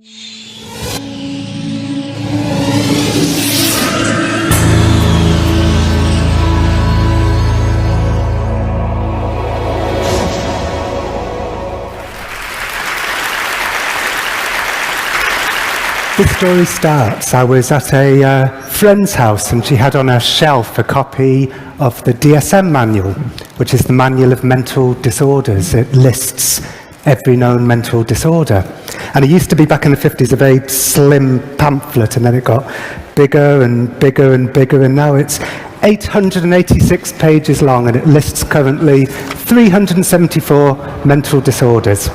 The story starts, I was at a friend's house and she had on her shelf a copy of the DSM manual, which is the manual of mental disorders. It lists every known mental disorder. And it used to be, back in the 50s, a very slim pamphlet, and then it got bigger and bigger and bigger, and now it's 886 pages long, and it lists currently 374 mental disorders.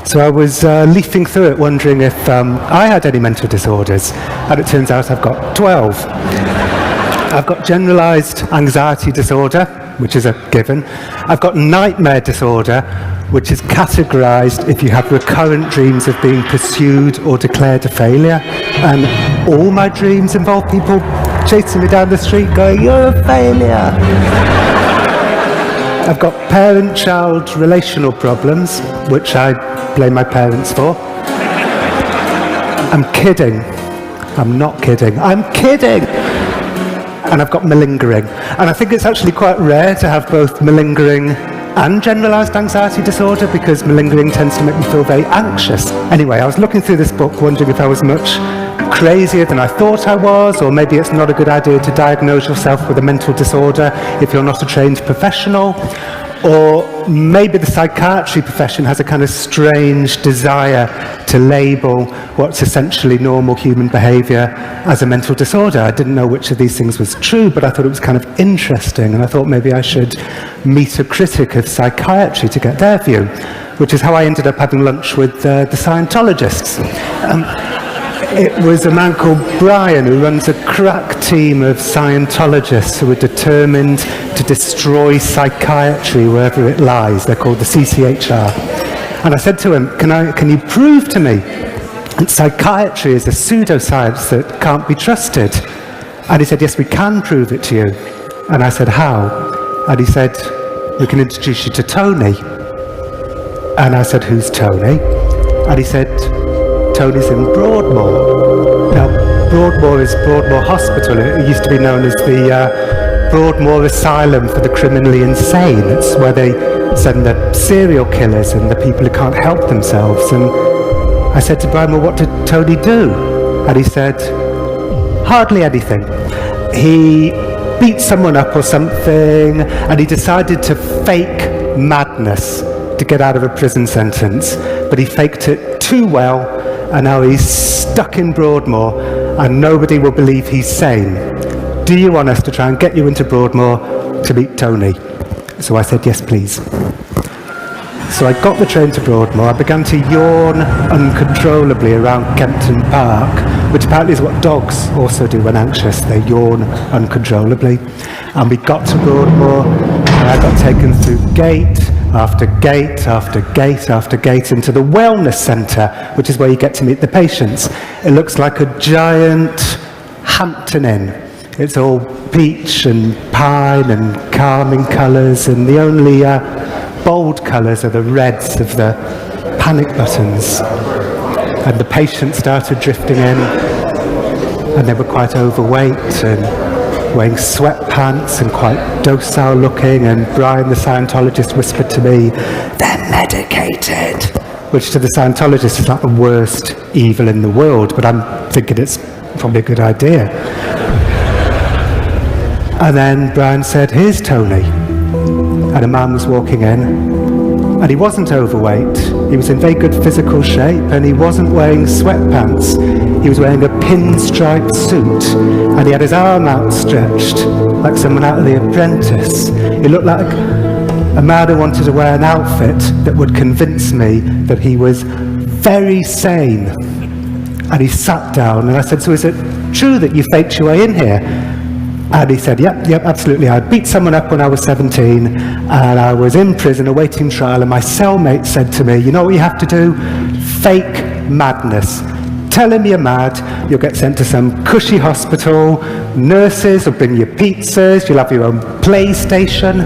So I was leafing through it, wondering if I had any mental disorders, and it turns out I've got 12. I've got generalized anxiety disorder, which is a given. I've got nightmare disorder, which is categorized if you have recurrent dreams of being pursued or declared a failure. And all my dreams involve people chasing me down the street going, "You're a failure." I've got parent-child relational problems, which I blame my parents for. I'm kidding. I'm not kidding. I'm kidding! And I've got malingering. And I think it's actually quite rare to have both malingering and generalized anxiety disorder, because malingering tends to make me feel very anxious. Anyway, I was looking through this book wondering if I was much crazier than I thought I was, or maybe it's not a good idea to diagnose yourself with a mental disorder if you're not a trained professional, or maybe the psychiatry profession has a kind of strange desire to label what's essentially normal human behavior as a mental disorder. I didn't know which of these things was true, but I thought it was kind of interesting, and I thought maybe I should meet a critic of psychiatry to get their view, which is how I ended up having lunch with the Scientologists. It was a man called Brian who runs a crack team of Scientologists who are determined to destroy psychiatry wherever it lies. They're called the CCHR. And I said to him, can you prove to me that psychiatry is a pseudoscience that can't be trusted? And he said, yes, we can prove it to you. And I said, how? And he said, we can introduce you to Tony. And I said, who's Tony? And he said, Tony's in Broadmoor. Now, Broadmoor is Broadmoor Hospital. It used to be known as the Broadmoor Asylum for the Criminally Insane. It's where they send the serial killers and the people who can't help themselves. And I said to Brian, well, what did Tony do? And he said, hardly anything. He beat someone up or something, and he decided to fake madness to get out of a prison sentence. But he faked it too well, and now he's stuck in Broadmoor, and nobody will believe he's sane. Do you want us to try and get you into Broadmoor to meet Tony? So I said, yes, please. So I got the train to Broadmoor. I began to yawn uncontrollably around Kempton Park, which apparently is what dogs also do when anxious. They yawn uncontrollably. And we got to Broadmoor, and I got taken through gate after gate after gate after gate into the wellness centre, which is where you get to meet the patients. It looks like a giant Hampton Inn. It's all peach and pine and calming colours, and the only bold colours are the reds of the panic buttons. And the patients started drifting in, and they were quite overweight and wearing sweatpants and quite docile looking, and Brian the Scientologist whispered to me, they're medicated, which to the Scientologist is like the worst evil in the world, but I'm thinking it's probably a good idea. And then Brian said, here's Tony. And a man was walking in, and he wasn't overweight, he was in very good physical shape, and he wasn't wearing sweatpants. He was wearing a pinstripe suit, and he had his arm outstretched like someone out of The Apprentice. He looked like a man who wanted to wear an outfit that would convince me that he was very sane. And he sat down, and I said, so is it true that you faked your way in here? And he said, yep, absolutely. I beat someone up when I was 17, and I was in prison awaiting trial, and my cellmate said to me, you know what you have to do? Fake madness. Tell him you're mad, you'll get sent to some cushy hospital, nurses will bring you pizzas, you'll have your own PlayStation.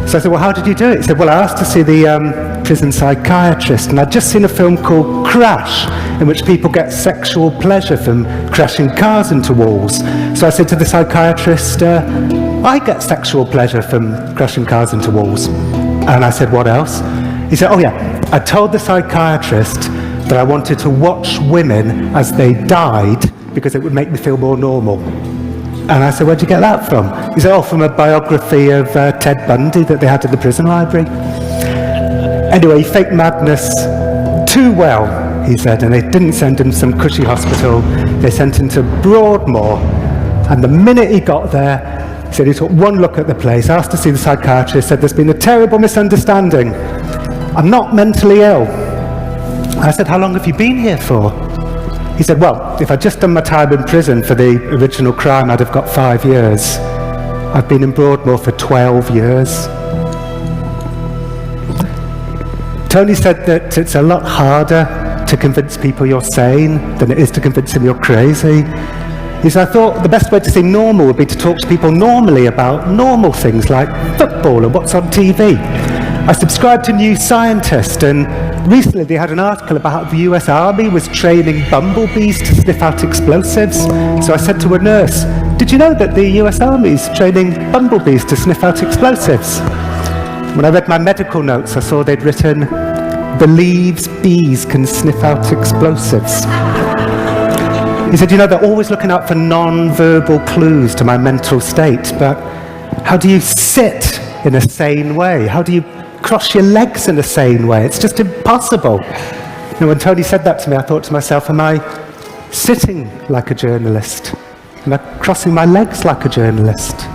So I said, well, how did you do it? He said, well, I asked to see the prison psychiatrist, and I'd just seen a film called Crash. in which people get sexual pleasure from crashing cars into walls. So I said to the psychiatrist, I get sexual pleasure from crashing cars into walls. And I said, what else? He said, oh yeah, I told the psychiatrist that I wanted to watch women as they died because it would make me feel more normal. And I said, where'd you get that from? He said, oh, from a biography of Ted Bundy that they had at the prison library. Anyway, he faked madness too well, he said, and they didn't send him to some cushy hospital. They sent him to Broadmoor. And the minute he got there, he said he took one look at the place, asked to see the psychiatrist, said, there's been a terrible misunderstanding. I'm not mentally ill. I said, how long have you been here for? He said, well, if I'd just done my time in prison for the original crime, I'd have got 5 years. I've been in Broadmoor for 12 years. Tony said that it's a lot harder to convince people you're sane than it is to convince them you're crazy. He said, I thought the best way to seem normal would be to talk to people normally about normal things like football and what's on TV. I subscribed to New Scientist, and recently they had an article about how the US Army was training bumblebees to sniff out explosives. So I said to a nurse, did you know that the US Army's training bumblebees to sniff out explosives? When I read my medical notes, I saw they'd written, believes bees can sniff out explosives. He said, you know, they're always looking out for non-verbal clues to my mental state, but how do you sit in a sane way? How do you cross your legs in a sane way? It's just impossible. You know, when Tony said that to me, I thought to myself, am I sitting like a journalist? Am I crossing my legs like a journalist?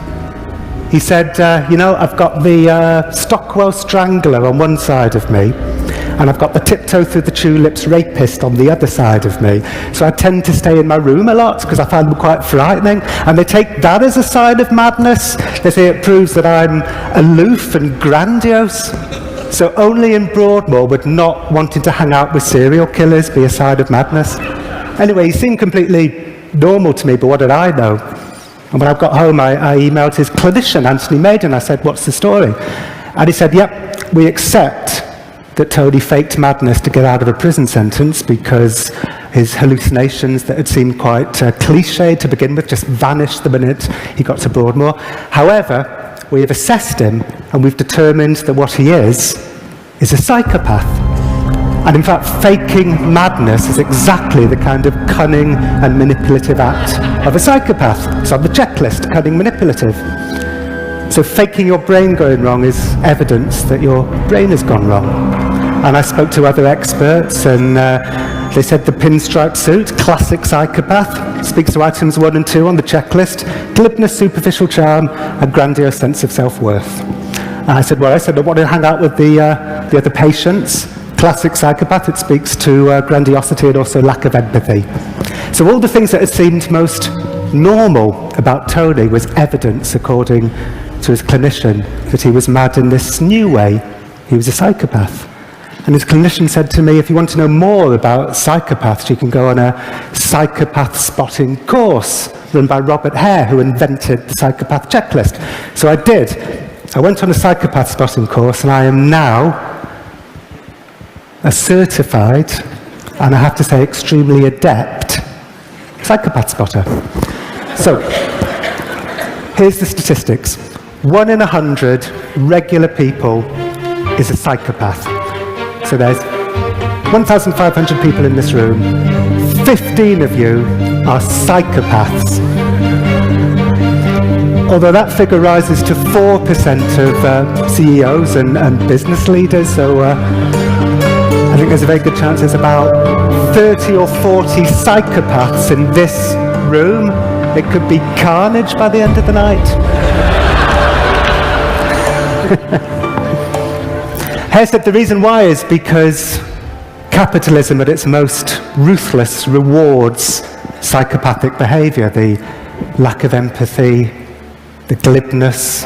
He said, you know, I've got the Stockwell Strangler on one side of me, and I've got the Tiptoe Through the Tulips rapist on the other side of me. So I tend to stay in my room a lot because I find them quite frightening. And they take that as a sign of madness. They say it proves that I'm aloof and grandiose. So only in Broadmoor would not wanting to hang out with serial killers be a sign of madness. Anyway, he seemed completely normal to me, but what did I know? And when I got home, I emailed his clinician, Anthony Maiden. I said, what's the story? And he said, yep, we accept that Tony faked madness to get out of a prison sentence because his hallucinations that had seemed quite cliched to begin with just vanished the minute he got to Broadmoor. However, we have assessed him and we've determined that what he is a psychopath. And in fact, faking madness is exactly the kind of cunning and manipulative act of a psychopath. It's on the checklist, cunning, manipulative. So faking your brain going wrong is evidence that your brain has gone wrong. And I spoke to other experts, and they said the pinstripe suit, classic psychopath, speaks to items 1 and 2 on the checklist: glibness, superficial charm, and grandiose sense of self-worth. And I said, I want to hang out with the other patients. Classic psychopath, it speaks to grandiosity and also lack of empathy. So all the things that had seemed most normal about Tony was evidence, according to his clinician, that he was mad in this new way. He was a psychopath. And his clinician said to me, if you want to know more about psychopaths, you can go on a psychopath spotting course run by Robert Hare, who invented the psychopath checklist. So I did. I went on a psychopath spotting course, and I am now a certified, and I have to say extremely adept, psychopath spotter. So, here's the statistics. 1 in 100 regular people is a psychopath. So there's 1,500 people in this room. 15 of you are psychopaths. Although that figure rises to 4% of CEOs and business leaders, so I think there's a very good chance there's about 30 or 40 psychopaths in this room. It could be carnage by the end of the night. Hare said the reason why is because capitalism at its most ruthless rewards psychopathic behaviour, the lack of empathy, the glibness,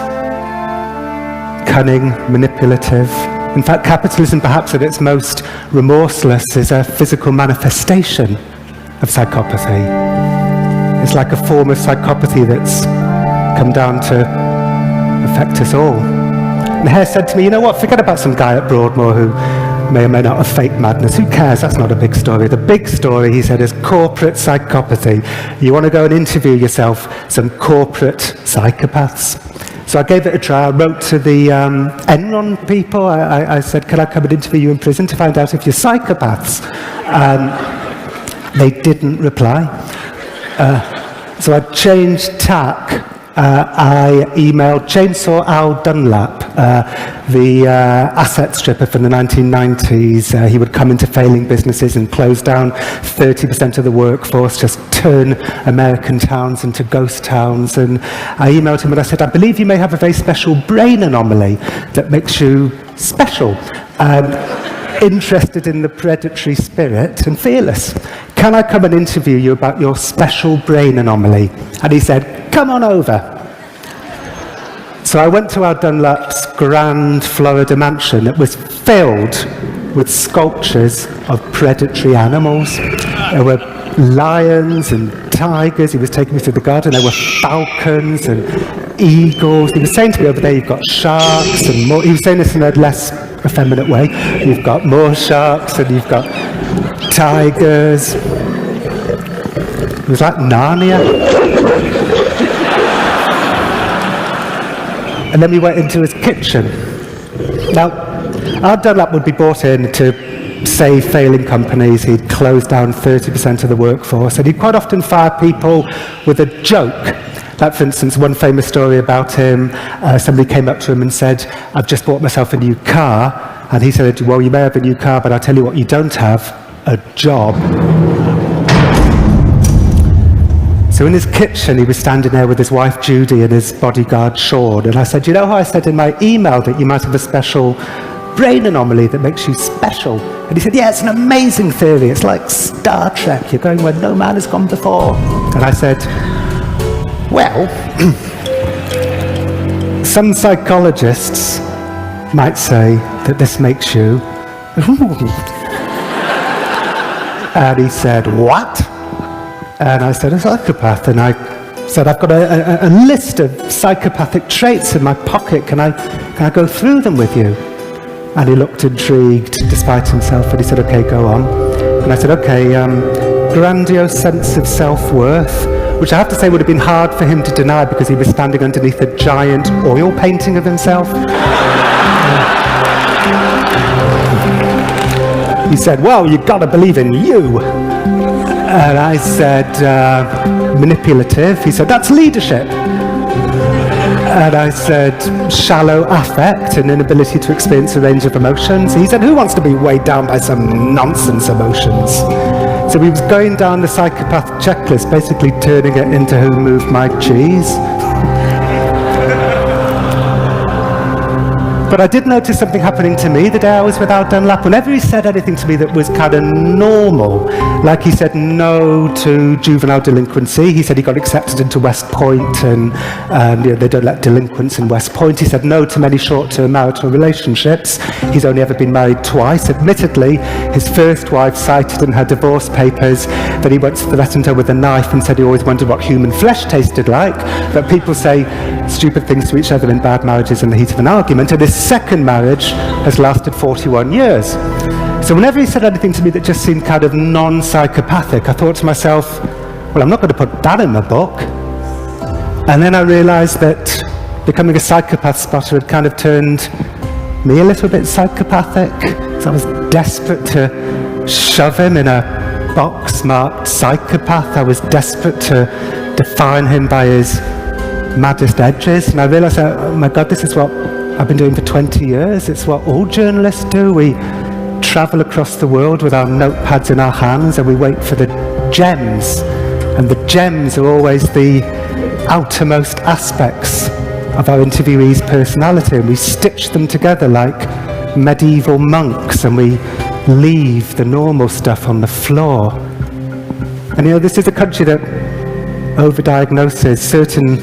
cunning, manipulative. In fact, capitalism, perhaps at its most remorseless, is a physical manifestation of psychopathy. It's like a form of psychopathy that's come down to affect us all. And Hare said to me, you know what, forget about some guy at Broadmoor who may or may not have fake madness. Who cares? That's not a big story. The big story, he said, is corporate psychopathy. You want to go and interview yourself some corporate psychopaths? So I gave it a try. I wrote to the Enron people. I said, can I come and interview you in prison to find out if you're psychopaths? They didn't reply. So I changed tack. I emailed Chainsaw Al Dunlap, the asset stripper from the 1990s. He would come into failing businesses and close down 30% of the workforce, just turn American towns into ghost towns. And I emailed him and I said, I believe you may have a very special brain anomaly that makes you special, interested in the predatory spirit and fearless. Can I come and interview you about your special brain anomaly? And he said, come on over. So I went to our Dunlap's grand Florida mansion. It was filled with sculptures of predatory animals. There were lions and tigers. He was taking me through the garden. There were falcons and eagles. He was saying to me over there, you've got sharks and more. He was saying this in a less effeminate way. You've got more sharks and you've got tigers. It was like Narnia. And then we went into his kitchen. Now, our Dunlap would be brought in to save failing companies. He'd close down 30% of the workforce, and he'd quite often fire people with a joke. Like, for instance, one famous story about him, somebody came up to him and said, I've just bought myself a new car. And he said, well, you may have a new car, but I'll tell you what you don't have, a job. So in his kitchen, he was standing there with his wife, Judy, and his bodyguard, Sean. And I said, you know how I said in my email that you might have a special brain anomaly that makes you special? And he said, yeah, it's an amazing theory. It's like Star Trek. You're going where no man has gone before. And I said, well, some psychologists might say that this makes you... And he said, what? And I said, a psychopath. And I said, I've got a list of psychopathic traits in my pocket. Can I go through them with you? And he looked intrigued despite himself, and he said, okay, go on. And I said, okay, grandiose sense of self-worth, which I have to say would have been hard for him to deny because he was standing underneath a giant oil painting of himself. He said, well, you've got to believe in you. And I said, manipulative. He said, that's leadership. And I said, shallow affect and inability to experience a range of emotions. He said, who wants to be weighed down by some nonsense emotions? So he was going down the psychopath checklist, basically turning it into who moved my cheese. But I did notice something happening to me the day I was with Al Dunlap. Whenever he said anything to me that was kind of normal, like he said no to juvenile delinquency, he said he got accepted into West Point and they don't let delinquents in West Point. He said no to many short-term marital relationships. He's only ever been married twice. Admittedly, his first wife cited in her divorce papers that he once threatened her with a knife and said he always wondered what human flesh tasted like. But people say stupid things to each other in bad marriages in the heat of an argument. And his second marriage has lasted 41 years. So whenever he said anything to me that just seemed kind of non-psychopathic, I thought to myself, well, I'm not going to put that in my book. And then I realized that becoming a psychopath spotter had kind of turned me a little bit psychopathic. So I was desperate to shove him in a box marked psychopath. I was desperate to define him by his maddest edges. And I realized, oh my God, this is what I've been doing for 20 years. It's what all journalists do. We travel across the world with our notepads in our hands and we wait for the gems. And the gems are always the outermost aspects of our interviewee's personality. And we stitch them together like medieval monks and we leave the normal stuff on the floor. And you know, this is a country that overdiagnoses certain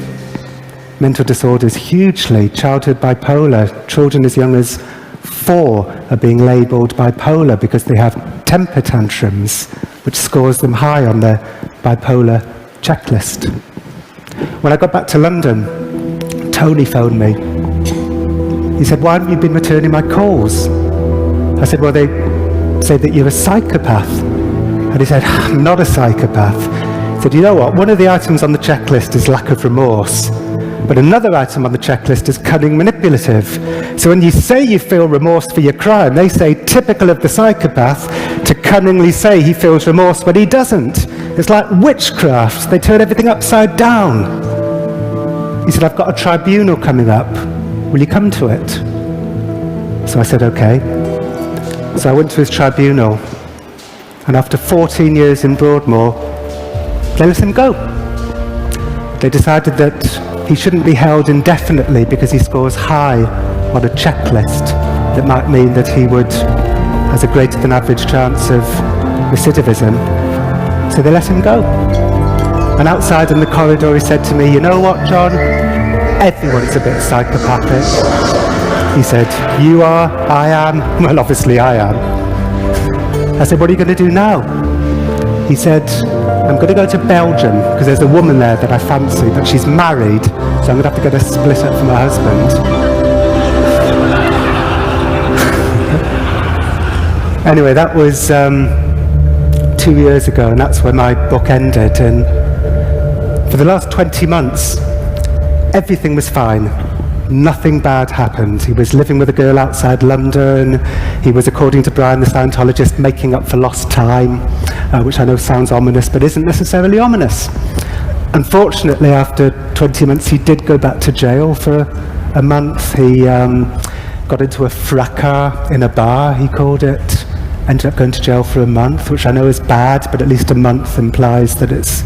mental disorders hugely. Childhood bipolar, children as young as 4 are being labelled bipolar because they have temper tantrums, which scores them high on their bipolar checklist. When I got back to London, Tony phoned me. He said, why haven't you been returning my calls? I said, well, they say that you're a psychopath. And he said, I'm not a psychopath. He said, you know what? One of the items on the checklist is lack of remorse. But another item on the checklist is cunning manipulative. So when you say you feel remorse for your crime, they say, typical of the psychopath, to cunningly say he feels remorse when he doesn't. It's like witchcraft. They turn everything upside down. He said, I've got a tribunal coming up. Will you come to it? So I said, okay. So I went to his tribunal. And after 14 years in Broadmoor, they let him go. They decided that he shouldn't be held indefinitely because he scores high on a checklist that might mean that he has a greater than average chance of recidivism. So they let him go. And outside in the corridor he said to me, you know what, John? Everyone's a bit psychopathic. He said, you are, I am. Well, obviously I am. I said, what are you going to do now? He said, I'm going to go to Belgium because there's a woman there that I fancy, but she's married, so I'm going to have to get a split up from her husband. Anyway, that was 2 years ago, and that's when my book ended. And for the last 20 months, everything was fine. Nothing bad happened. He was living with a girl outside London. He was, according to Brian the Scientologist, making up for lost time, which I know sounds ominous, but isn't necessarily ominous. Unfortunately, after 20 months, he did go back to jail for a month. He got into a fracas in a bar, he called it. Ended up going to jail for a month, which I know is bad, but at least a month implies that it's,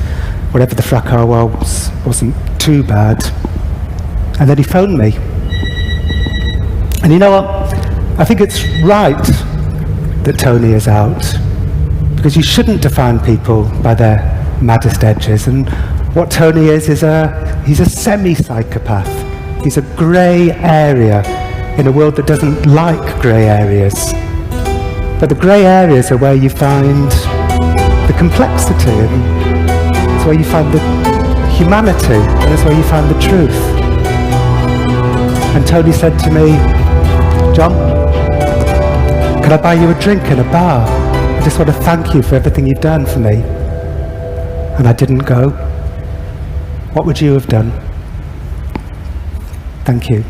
whatever the fracas was, wasn't too bad. And then he phoned me. And you know what? I think it's right that Tony is out, because you shouldn't define people by their maddest edges. And what Tony is he's a semi-psychopath. He's a grey area in a world that doesn't like grey areas. But the grey areas are where you find the complexity, and it's where you find the humanity, and it's where you find the truth. And Tony said to me, John, can I buy you a drink in a bar? I just want to thank you for everything you've done for me. And I didn't go. What would you have done? Thank you.